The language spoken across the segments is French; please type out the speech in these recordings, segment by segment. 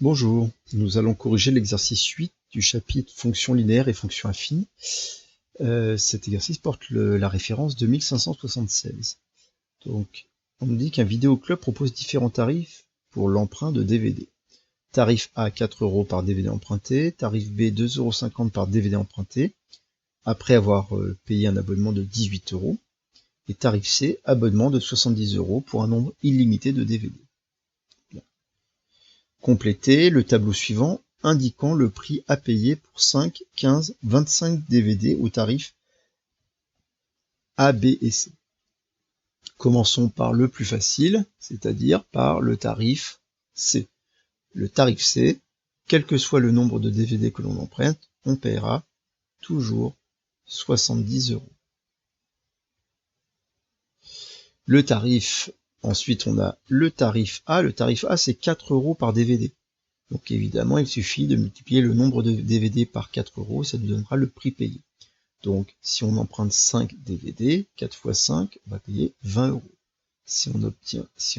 Bonjour, nous allons corriger l'exercice 8 du chapitre fonctions linéaires et fonctions affines. Cet exercice porte la référence 2576. Donc, on nous dit qu'un vidéoclub propose différents tarifs pour l'emprunt de DVD. Tarif A 4 € par DVD emprunté, tarif B 2,50 € par DVD emprunté, après avoir payé un abonnement de 18 €, et tarif C, abonnement de 70 € pour un nombre illimité de DVD. Complétez le tableau suivant indiquant le prix à payer pour 5, 15, 25 DVD au tarif A, B et C. Commençons par le plus facile, c'est-à-dire par le tarif C. Le tarif C, quel que soit le nombre de DVD que l'on emprunte, on paiera toujours 70 €. Le tarif, ensuite on a le tarif A. Le tarif A, c'est 4 € par DVD. Donc évidemment, il suffit de multiplier le nombre de DVD par 4 €, ça nous donnera le prix payé. Donc si on emprunte 5 DVD, 4 fois 5, on va payer 20 €. Si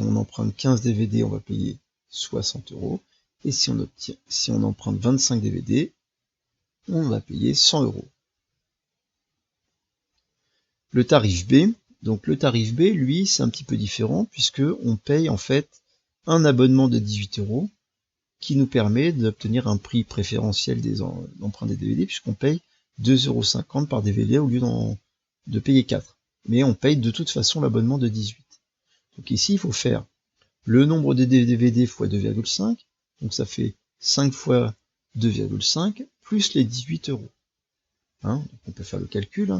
on emprunte 15 DVD, on va payer 60 €. Et si on emprunte 25 DVD, on va payer 100 €. Le tarif B, donc le tarif B, lui, c'est un petit peu différent puisque on paye en fait un abonnement de 18 € qui nous permet d'obtenir un prix préférentiel d'emprunt des DVD puisqu'on paye 2,50 € par DVD au lieu de payer 4. Mais on paye de toute façon l'abonnement de 18. Donc ici, il faut faire le nombre de DVD fois 2,5, donc ça fait 5 fois 2,5 plus les 18 €. Donc on peut faire le calcul,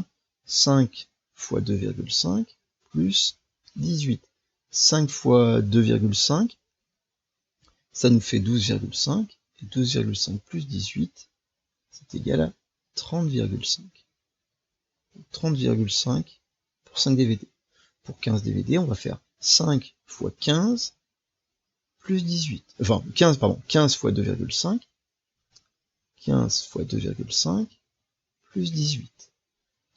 5 fois 2,5 plus 18. 5 fois 2,5, ça nous fait 12,5, et 12,5 plus 18, c'est égal à 30,5. 30,5 pour 5 DVD. Pour 15 DVD, on va faire 5 fois 15 plus 18. Enfin, 15 fois 2,5. 15 fois 2,5 plus 18.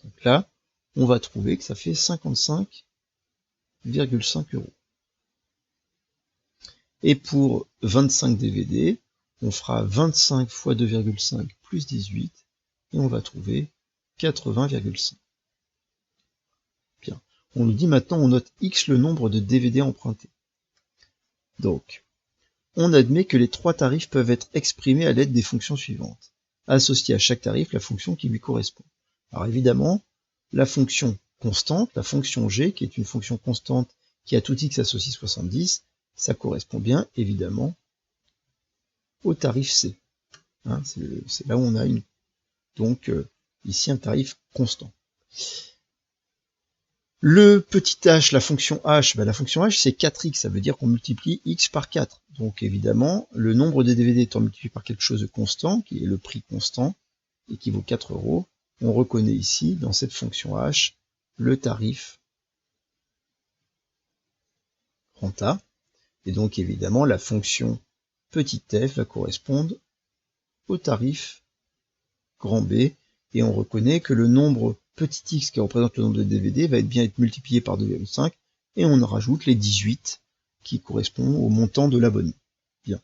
Donc là, on va trouver que ça fait 55,5 €. Et pour 25 DVD, on fera 25 fois 2,5 plus 18, et on va trouver 80,5. Bien. On nous dit maintenant, on note X le nombre de DVD empruntés. Donc, on admet que les trois tarifs peuvent être exprimés à l'aide des fonctions suivantes. Associer à chaque tarif la fonction qui lui correspond. Alors évidemment, la fonction constante, la fonction G, qui est une fonction constante qui à tout X associe 70, ça correspond bien évidemment au tarif C. C'est là où on a ici un tarif constant. Le petit h, la fonction h, c'est 4x, ça veut dire qu'on multiplie x par 4. Donc évidemment, le nombre de DVD étant multiplié par quelque chose de constant, qui est le prix constant, et qui vaut 4 €, on reconnaît ici, dans cette fonction h, le tarif grand A. Et donc évidemment, la fonction petit f va correspondre au tarif grand B, et on reconnaît que le nombre petit x qui représente le nombre de DVD va bien être multiplié par 2,5, et on rajoute les 18 qui correspondent au montant de l'abonnement. Bien.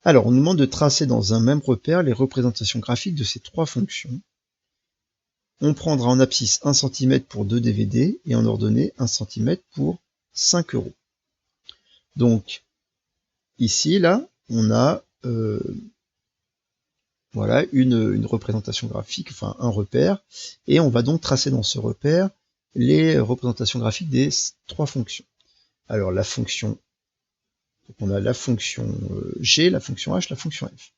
Alors, on nous demande de tracer dans un même repère les représentations graphiques de ces trois fonctions. On prendra en abscisse 1 cm pour 2 DVD, et en ordonnée 1 cm pour 5 €. Donc, ici, là, on a voilà une représentation graphique, enfin un repère, et on va donc tracer dans ce repère les représentations graphiques des trois fonctions. Alors la fonction, donc on a la fonction g, la fonction h, la fonction f.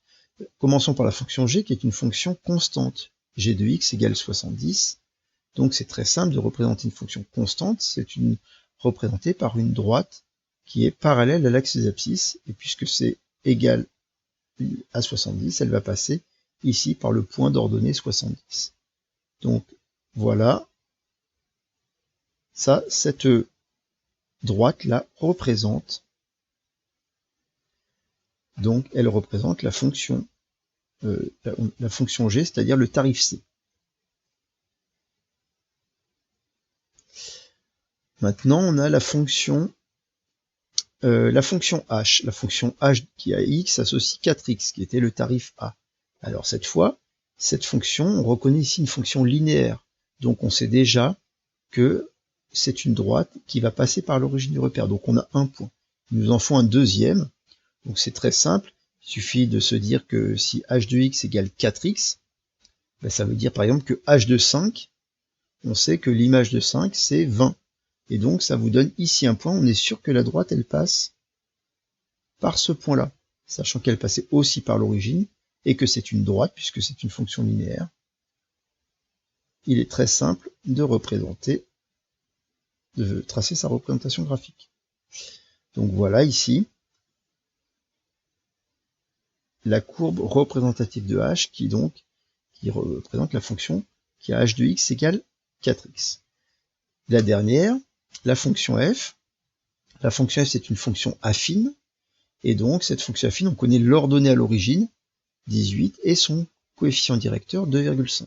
Commençons par la fonction g qui est une fonction constante. G de x égale 70. Donc c'est très simple de représenter une fonction constante, c'est représentée par une droite qui est parallèle à l'axe des abscisses, et puisque c'est égal à 70, elle va passer ici par le point d'ordonnée 70. Donc voilà, ça, cette droite-là représente, donc elle représente la fonction G, c'est-à-dire le tarif C. Maintenant, on a la fonction la fonction h qui a x associe 4x, qui était le tarif A. Alors cette fois, cette fonction, on reconnaît ici une fonction linéaire. Donc on sait déjà que c'est une droite qui va passer par l'origine du repère. Donc on a un point. Il nous en faut un deuxième. Donc c'est très simple. Il suffit de se dire que si h de x égale 4x, ben ça veut dire par exemple que h de 5, on sait que l'image de 5 c'est 20. Et donc ça vous donne ici un point. On est sûr que la droite elle passe par ce point-là, sachant qu'elle passait aussi par l'origine, et que c'est une droite, puisque c'est une fonction linéaire. Il est très simple de tracer sa représentation graphique. Donc voilà ici la courbe représentative de h qui représente la fonction qui a h de x égale 4x. La dernière, la fonction f. La fonction f c'est une fonction affine, et donc cette fonction affine, on connaît l'ordonnée à l'origine, 18, et son coefficient directeur, 2,5.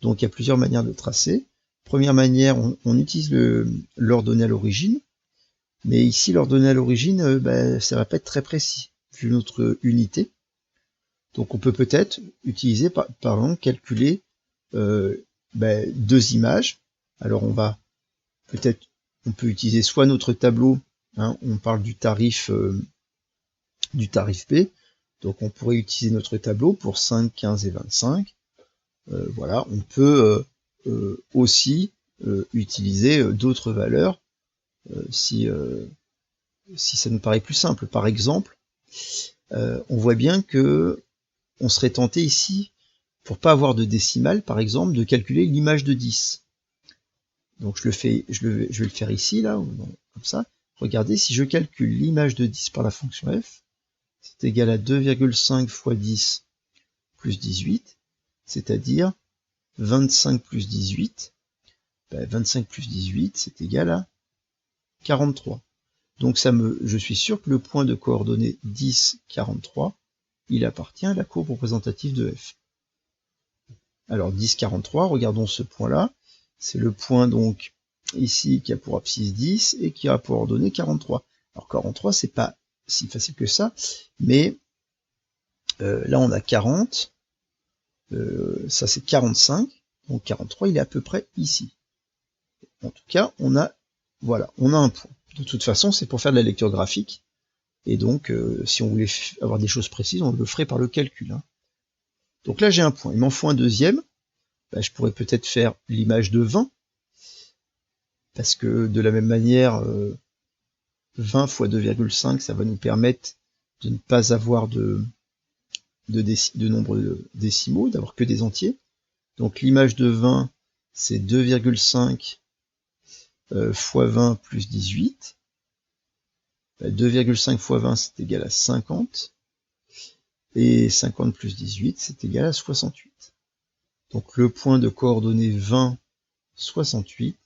Donc il y a plusieurs manières de tracer. Première manière, on utilise l'ordonnée à l'origine, mais ici l'ordonnée à l'origine, ça va pas être très précis, vu notre unité. Donc on peut peut-être utiliser, par exemple, calculer deux images. Alors on peut utiliser soit notre tableau, hein, on parle du tarif B, donc on pourrait utiliser notre tableau pour 5, 15 et 25. Voilà, on peut aussi utiliser d'autres valeurs si ça nous paraît plus simple. Par exemple, on voit bien que on serait tenté ici, pour pas avoir de décimale, par exemple, de calculer l'image de 10. Donc je vais le faire ici, là, comme ça. Regardez, si je calcule l'image de 10 par la fonction f, c'est égal à 2,5 fois 10 plus 18, c'est-à-dire 25 plus 18. 25 plus 18, c'est égal à 43. Donc je suis sûr que le point de coordonnées 10, 43, il appartient à la courbe représentative de f. Alors 10, 43, regardons ce point-là. C'est le point donc ici qui a pour abscisse 10 et qui a pour ordonnée 43. Alors 43, c'est pas si facile que ça, mais là on a 40, ça c'est 45, donc 43 il est à peu près ici. En tout cas, on a un point. De toute façon, c'est pour faire de la lecture graphique, et donc si on voulait avoir des choses précises, on le ferait par le calcul. Hein. Donc là j'ai un point, il m'en faut un deuxième. Je pourrais peut-être faire l'image de 20, parce que de la même manière, 20 fois 2,5, ça va nous permettre de ne pas avoir de nombres décimaux, d'avoir que des entiers. Donc l'image de 20, c'est 2,5 fois 20 plus 18. 2,5 fois 20, c'est égal à 50. Et 50 plus 18, c'est égal à 68. Donc le point de coordonnées 20, 68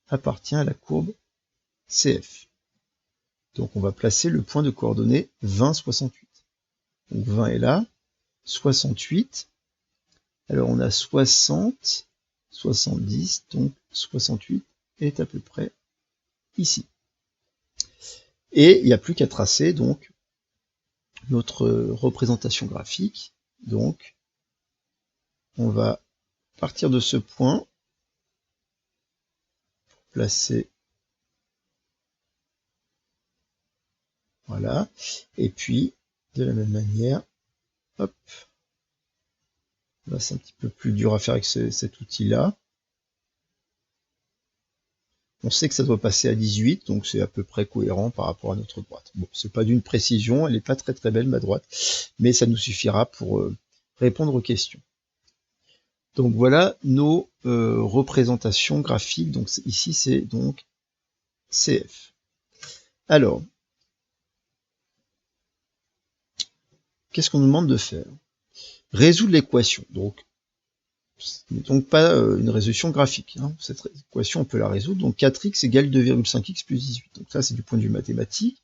appartient à la courbe CF. Donc on va placer le point de coordonnées 20, 68. Donc 20 est là, 68. Alors on a 60, 70, donc 68 est à peu près ici. Et il n'y a plus qu'à tracer donc notre représentation graphique. Donc on va partir de ce point pour placer, voilà, et puis de la même manière, hop, là c'est un petit peu plus dur à faire avec cet outil-là. On sait que ça doit passer à 18, donc c'est à peu près cohérent par rapport à notre droite. Bon, c'est pas d'une précision, elle n'est pas très très belle ma droite, mais ça nous suffira pour répondre aux questions. Donc voilà nos représentations graphiques. Donc ici c'est donc CF. Alors, qu'est-ce qu'on nous demande de faire? Résoudre l'équation. Donc, ce n'est donc pas une résolution graphique. Hein. Cette équation, on peut la résoudre. Donc 4x égale 2,5x plus 18. Donc ça, c'est du point de vue mathématique.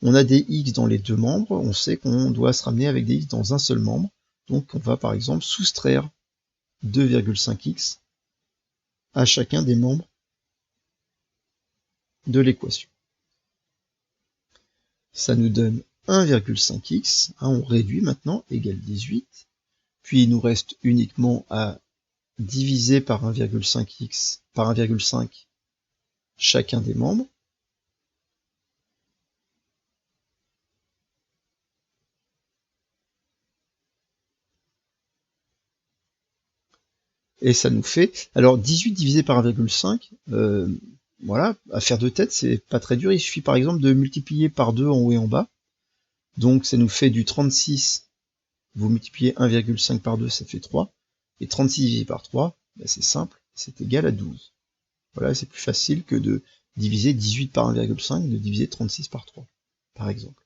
On a des x dans les deux membres. On sait qu'on doit se ramener avec des x dans un seul membre. Donc on va par exemple soustraire 2,5x à chacun des membres de l'équation. Ça nous donne 1,5x, on réduit maintenant, égale 18. Puis il nous reste uniquement à diviser par 1,5x, par 1,5 chacun des membres. Et ça nous fait, alors 18 divisé par 1,5, voilà, à faire de tête, c'est pas très dur. Il suffit par exemple de multiplier par 2 en haut et en bas. Donc ça nous fait du 36, vous multipliez 1,5 par 2, ça fait 3. Et 36 divisé par 3, ben c'est simple, c'est égal à 12. Voilà, c'est plus facile que de diviser 18 par 1,5, de diviser 36 par 3, par exemple.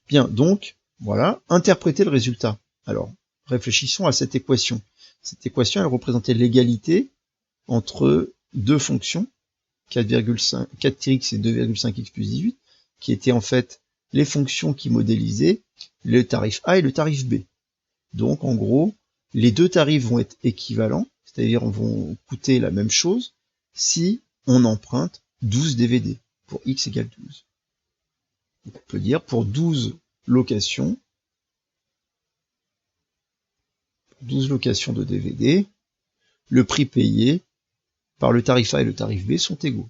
Bien, donc, voilà, interpréter le résultat. Alors, réfléchissons à cette équation. Cette équation, elle représentait l'égalité entre deux fonctions, 4x et 2,5x plus 18, qui étaient en fait les fonctions qui modélisaient le tarif A et le tarif B. Donc, en gros, les deux tarifs vont être équivalents, c'est-à-dire vont coûter la même chose, si on emprunte 12 DVD, pour x égale 12. Donc, on peut dire pour 12 locations, de DVD, le prix payé par le tarif A et le tarif B sont égaux.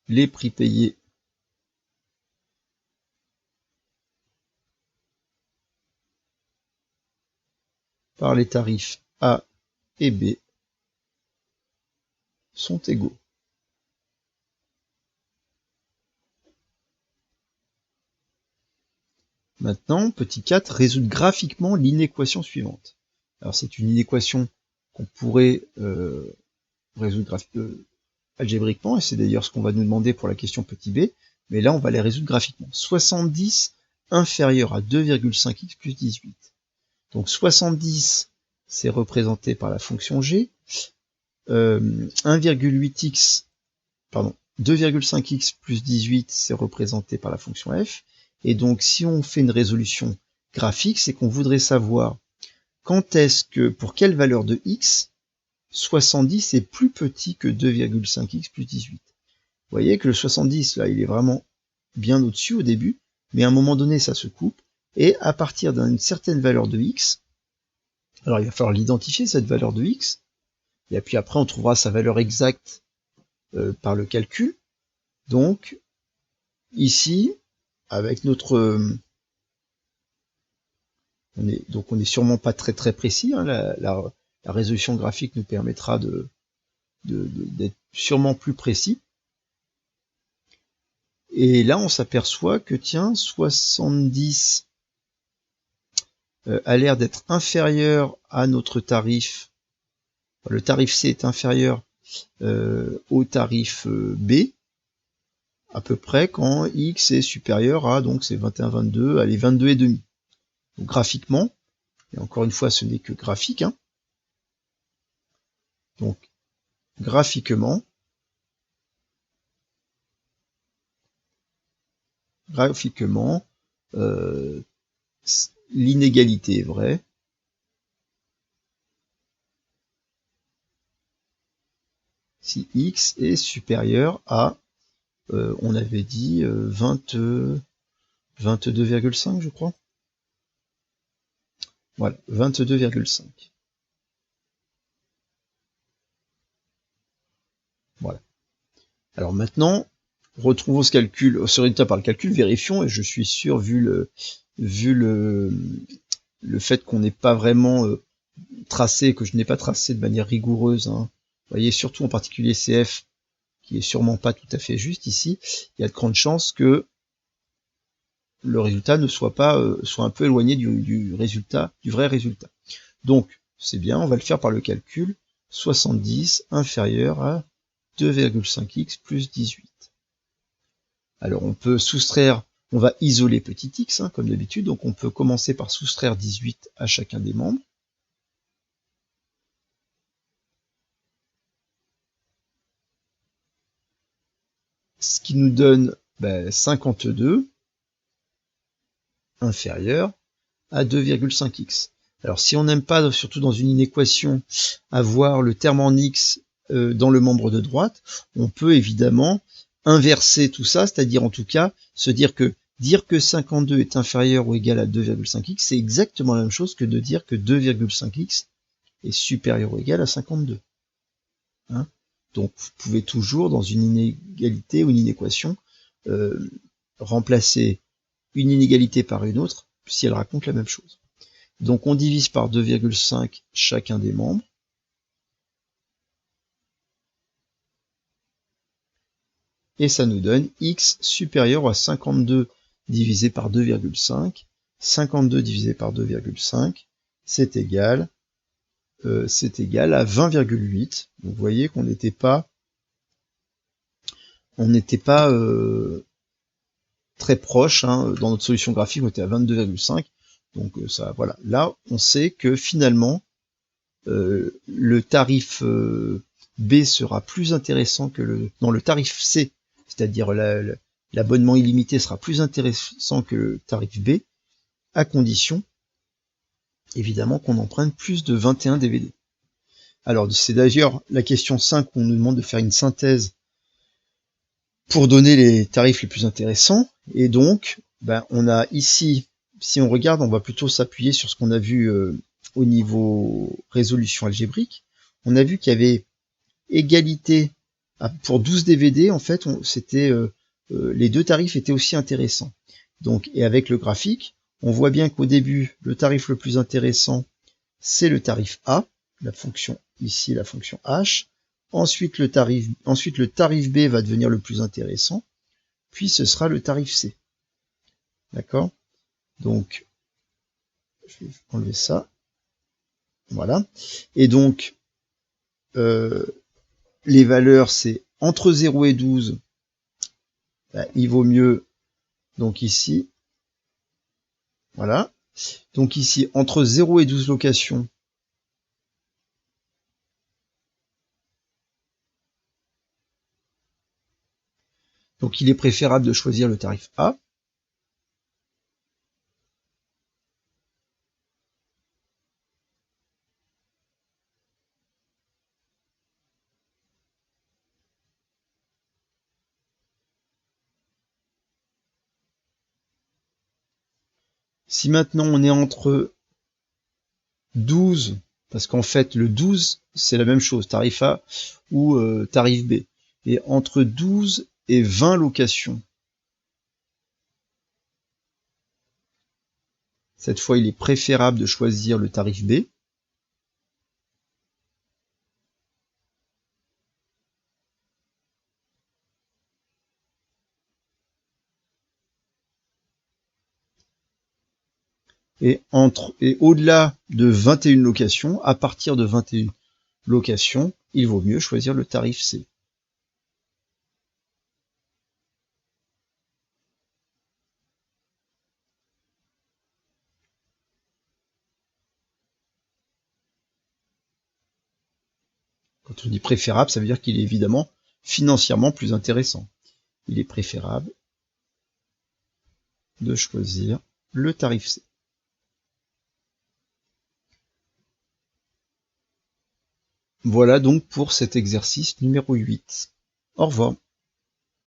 Les prix payés par les tarifs A et B sont égaux. Maintenant, petit 4, résoudre graphiquement l'inéquation suivante. Alors c'est une inéquation qu'on pourrait résoudre algébriquement, et c'est d'ailleurs ce qu'on va nous demander pour la question petit b, mais là on va les résoudre graphiquement. 70 inférieur à 2,5x plus 18. Donc 70, c'est représenté par la fonction g, 1,8x, pardon, 2,5x plus 18, c'est représenté par la fonction f, et donc si on fait une résolution graphique, c'est qu'on voudrait savoir quand est-ce que, pour quelle valeur de x, 70 est plus petit que 2,5x plus 18. Vous voyez que le 70, là, il est vraiment bien au-dessus au début, mais à un moment donné, ça se coupe, et à partir d'une certaine valeur de x, alors il va falloir l'identifier, cette valeur de x, et puis après, on trouvera sa valeur exacte par le calcul. Donc, ici, avec notre... on est sûrement pas très précis, hein, la résolution graphique nous permettra d'être sûrement plus précis. Et là, on s'aperçoit que, tiens, 70 a l'air d'être inférieur à notre tarif. Le tarif C est inférieur au tarif B, à peu près, quand X est supérieur à, donc c'est 21, 22, allez, 22,5. Donc graphiquement, et encore une fois, ce n'est que graphique, hein. Donc, graphiquement, l'inégalité est vraie. Si x est supérieur à, on avait dit 22,5 je crois. Voilà, 22,5. Voilà. Alors maintenant, retrouvons ce résultat par le calcul, vérifions, et je suis sûr, vu le fait qu'on n'ait pas vraiment tracé, que je n'ai pas tracé de manière rigoureuse, hein. Vous voyez, surtout en particulier CF, qui est sûrement pas tout à fait juste ici, il y a de grandes chances que le résultat ne soit pas, soit un peu éloigné du vrai résultat. Donc, c'est bien, on va le faire par le calcul, 70 inférieur à 2,5x plus 18. Alors, on peut soustraire, on va isoler petit x, hein, comme d'habitude, donc on peut commencer par soustraire 18 à chacun des membres. Ce qui nous donne 52 inférieur à 2,5x. Alors si on n'aime pas, surtout dans une inéquation, avoir le terme en x dans le membre de droite, on peut évidemment inverser tout ça, c'est-à-dire en tout cas se dire que 52 est inférieur ou égal à 2,5x, c'est exactement la même chose que de dire que 2,5x est supérieur ou égal à 52. Hein, donc vous pouvez toujours, dans une inégalité ou une inéquation, remplacer une inégalité par une autre si elle raconte la même chose. Donc on divise par 2,5 chacun des membres. Et ça nous donne x supérieur à 52 divisé par 2,5. 52 divisé par 2,5, c'est égal à 20,8. Vous voyez qu'on n'était pas très proche, hein, dans notre solution graphique, on était à 22,5. Donc ça, voilà. Là, on sait que finalement, le tarif B sera plus intéressant que le tarif C, c'est-à-dire l'abonnement illimité sera plus intéressant que le tarif B, à condition, évidemment, qu'on emprunte plus de 21 DVD. Alors, c'est d'ailleurs la question 5 où on nous demande de faire une synthèse pour donner les tarifs les plus intéressants. Et donc, on a ici, si on regarde, on va plutôt s'appuyer sur ce qu'on a vu au niveau résolution algébrique. On a vu qu'il y avait égalité pour 12 DVD, en fait, les deux tarifs étaient aussi intéressants. Donc, et avec le graphique, on voit bien qu'au début, le tarif le plus intéressant, c'est le tarif A, la fonction ici, la fonction H. Ensuite, le tarif B va devenir le plus intéressant, puis ce sera le tarif C. D'accord? Donc, je vais enlever ça. Voilà. Et donc, les valeurs, c'est entre 0 et 12, il vaut mieux, donc ici, voilà. Donc ici, entre 0 et 12 locations, donc il est préférable de choisir le tarif A. Si maintenant on est entre 12, parce qu'en fait le 12 c'est la même chose, tarif A ou tarif B, et entre 12 et 20 locations, cette fois il est préférable de choisir le tarif B. Et au-delà de 21 locations, à partir de 21 locations, il vaut mieux choisir le tarif C. Quand on dit préférable, ça veut dire qu'il est évidemment financièrement plus intéressant. Il est préférable de choisir le tarif C. Voilà donc pour cet exercice numéro 8. Au revoir.